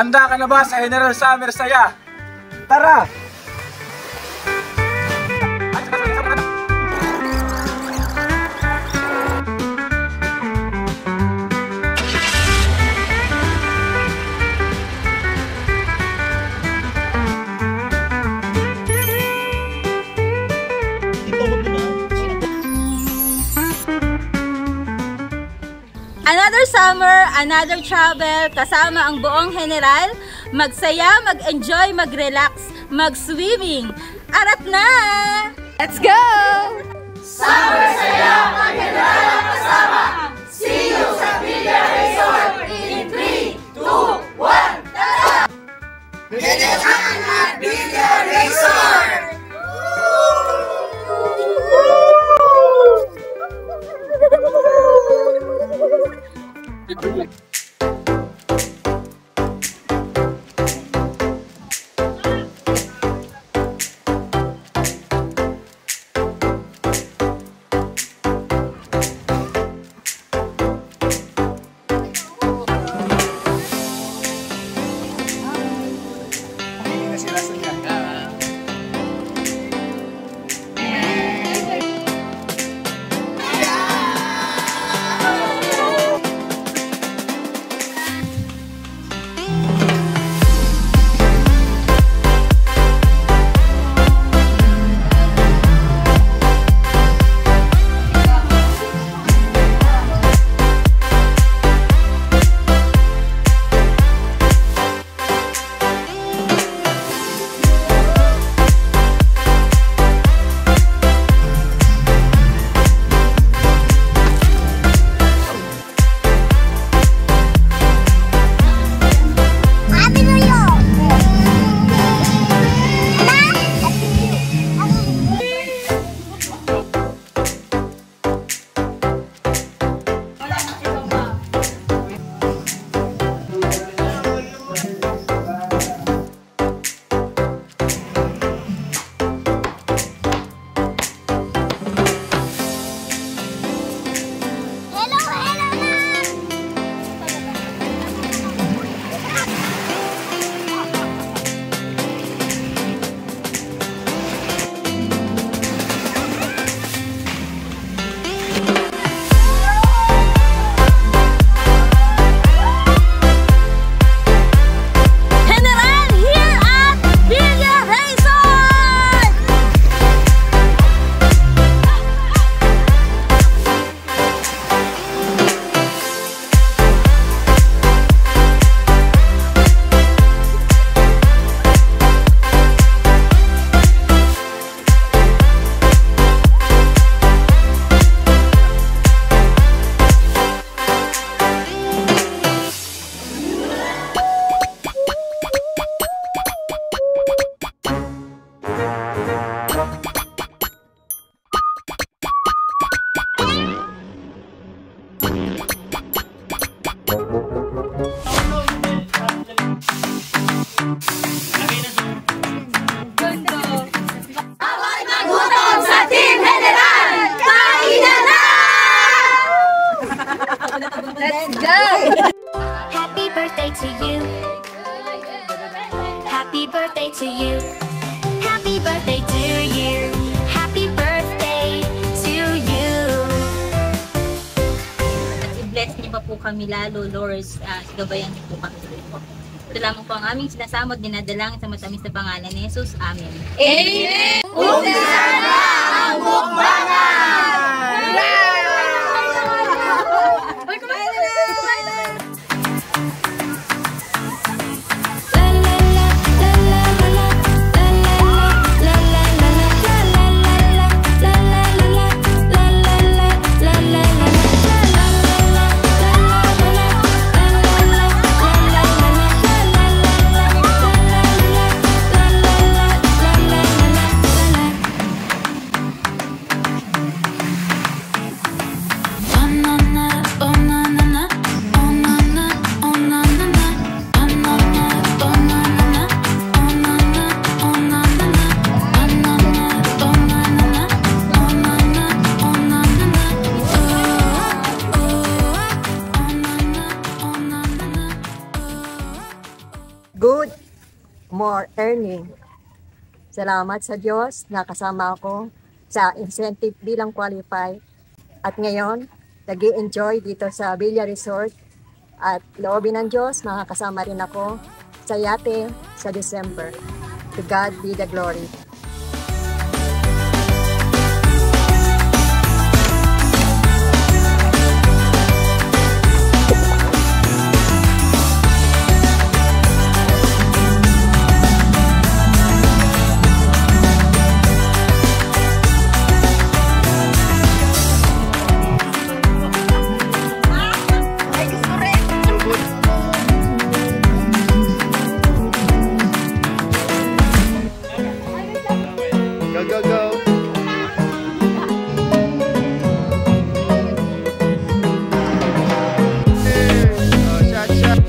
Handa ka na ba sa General Summer Saya? Tara! Another summer, another travel, kasama ang buong general, magsaya, mag-enjoy, mag-relax, mag-swimming. Arat na! Let's go! Summer saya, mag-general ang kasama. See you sa Villa Resort in 3, 2, 1, tara! General at Villa Resort! Let's go! Happy birthday to you. Happy birthday to you. Happy birthday to you. Happy birthday to you. At i-bless niyo pa po kami lalo, Lord. Gabayan niyo po kami. Ito lamang po ang aming sinasamot, dinadalangin sa matamis na pangalan ni Jesus. Amen. Amen! Umpisa na ang mukbangan! more earning. Salamat sa Diyos na kasama ako sa incentive bilang qualified. At ngayon, nag-i-enjoy dito sa Villa Resort. At loobin ng Diyos, makakasama rin ako sa yate sa December. To God be the glory. Go, go, go. Oh, shot, shot.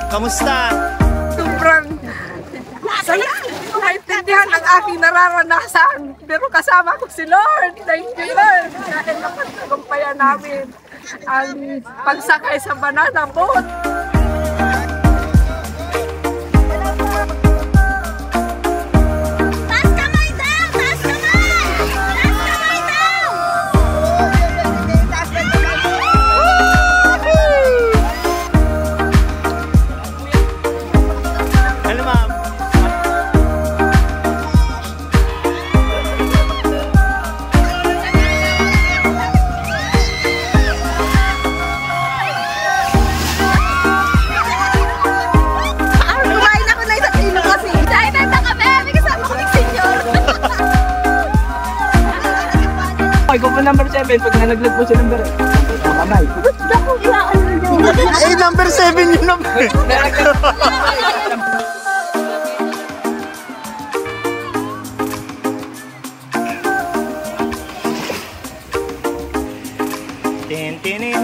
Kamusta? Sobrang saya. Naintindihan ang aking nararanasan. Pero kasama ko si Lord. Thank you, Lord. Dahil napagtagumpayan namin ang pagsakay sa banana boat. Ay, ko po number 7 pag nalaglag po si number 8. Kamay. Eh, number 7 yung number. Tentinin.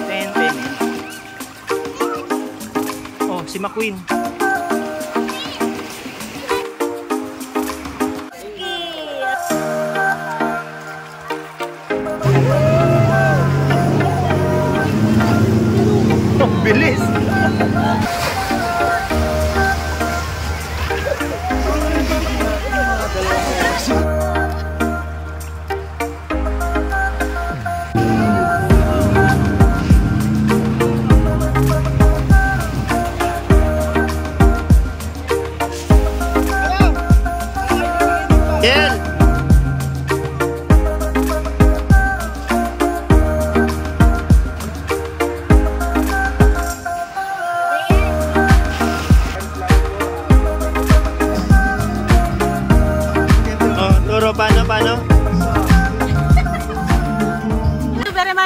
Tentinin. Oh, si McQueen. Bilis!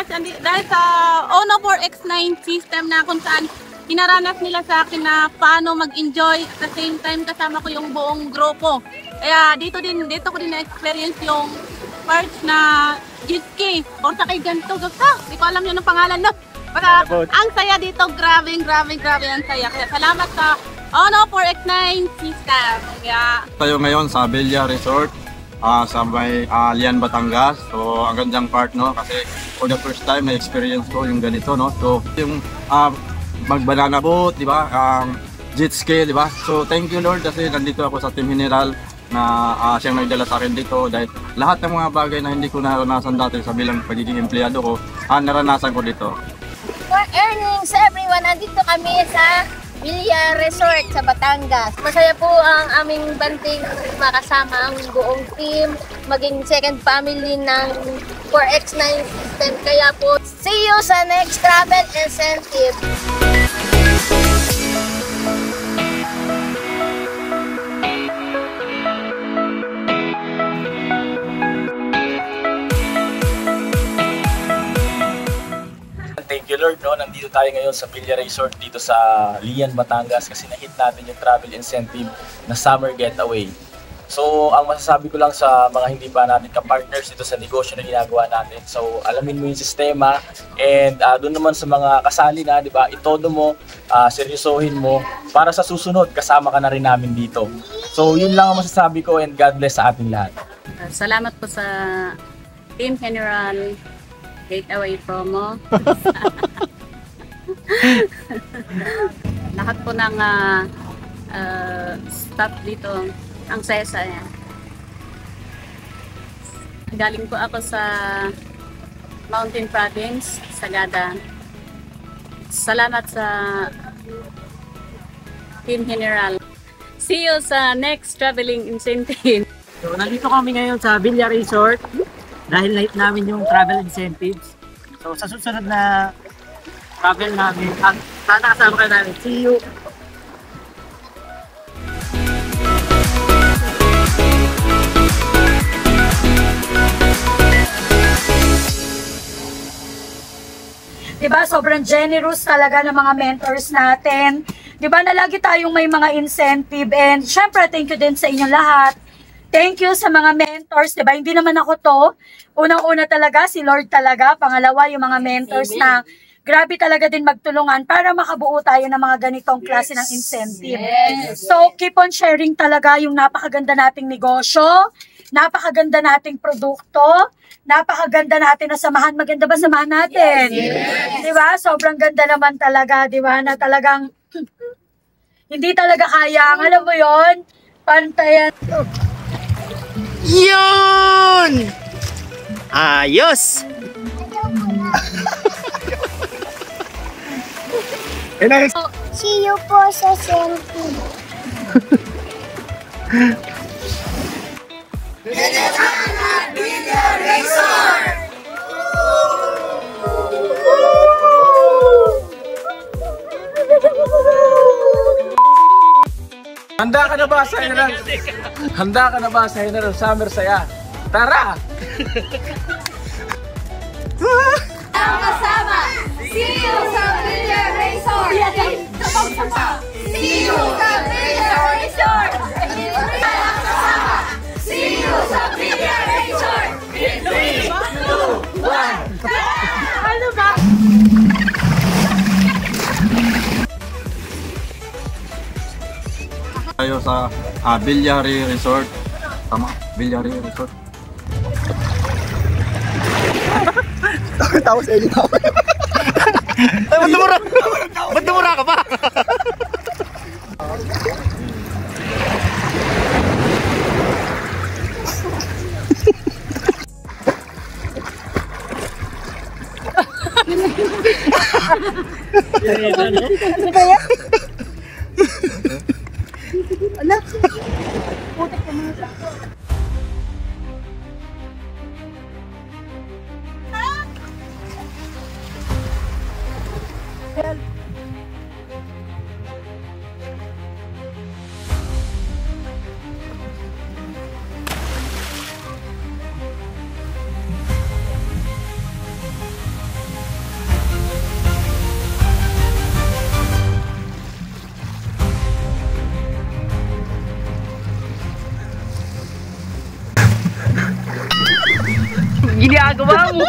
much dahil sa Ono 4X9 system na kung saan hinaranas nila sa akin na paano mag-enjoy at the same time kasama ko yung buong grupo. Kaya dito ko din na-experience yung parts na jet ski o sakay ganito. Hindi ko alam yun ang pangalan na. Ang saya dito, grabe ang saya. Kaya salamat sa Ono 4X9 system. Kaya tayo ngayon sa Villa Resort sa may Lian, Batangas. So ang gandang part, no, kasi for the first time na experience ko yung ganito, no. So yung mag-banana boat, di ba? Jet ski, di ba? So thank you Lord kasi nandito ako sa Team General na siyang nagdala sa akin dito dahil lahat ng mga bagay na hindi ko naranasan dati sa bilang pagiging empleyado ko, naranasan ko dito. For earnings everyone, nandito kami sa Villa Resort sa Batangas. Masaya po ang aming banding makasama ang buong team, maging second family ng 4X9 system. Kaya po, see you sa next travel incentive. Thank you Lord, no? Nandito tayo ngayon sa Villa Resort dito sa Lian, Batangas kasi na-hit natin yung travel incentive na Summer Getaway. So, ang masasabi ko lang sa mga hindi pa natin ka-partners dito sa negosyo na ginagawa natin. So, alamin mo yung sistema and doon naman sa mga kasali na, di ba, itodo mo, seryosohin mo para sa susunod, kasama ka na rin namin dito. So, yun lang ang masasabi ko and God bless sa ating lahat. salamat po sa Team General Gateway promo. Lahat po ng staff dito, ang saya-saya. Galing po ako sa Mountain Province, Sagada. Salamat sa Team General. See you sa next traveling incentive. So, nandito kami ngayon sa Villa Resort dahil night namin yung travel incentives. So, sa susunod na travel namin, sana kasama ka namin. See you! Diba, sobrang generous talaga ng mga mentors natin. Diba, na lagi tayong may mga incentive. And syempre, thank you din sa inyong lahat. Thank you sa mga mentors, diba? Hindi naman ako to. Unang-una talaga, si Lord talaga. Pangalawa, yung mga mentors na grabe talaga din magtulungan para makabuo tayo ng mga ganitong klase ng incentive. So, keep on sharing talaga yung napakaganda nating negosyo, napakaganda nating produkto, napakaganda natin na samahan. Maganda ba samahan natin? Diba? Sobrang ganda naman talaga, diba? Na talagang hindi talaga kaya. Alam mo yon, pantayan. Yun! Ayos! See you po sa selfie. Handa ka na ba sa General? Handa ka na ba sa General Summer Saya? Tara! Kasama! See you sa Villa Resort! See you sa Villa Resort! Kasama! See you sa Villa Resort! 3, 2, 1! Ano ba? Tayo sa Villa Resort. Tama, Villa Resort. Tapos edit ako. Ay, ba't dumura? Ba't dumura ka pa? Ano ba yan? Anak! Putik ka mga sa ako. ginagawa mo.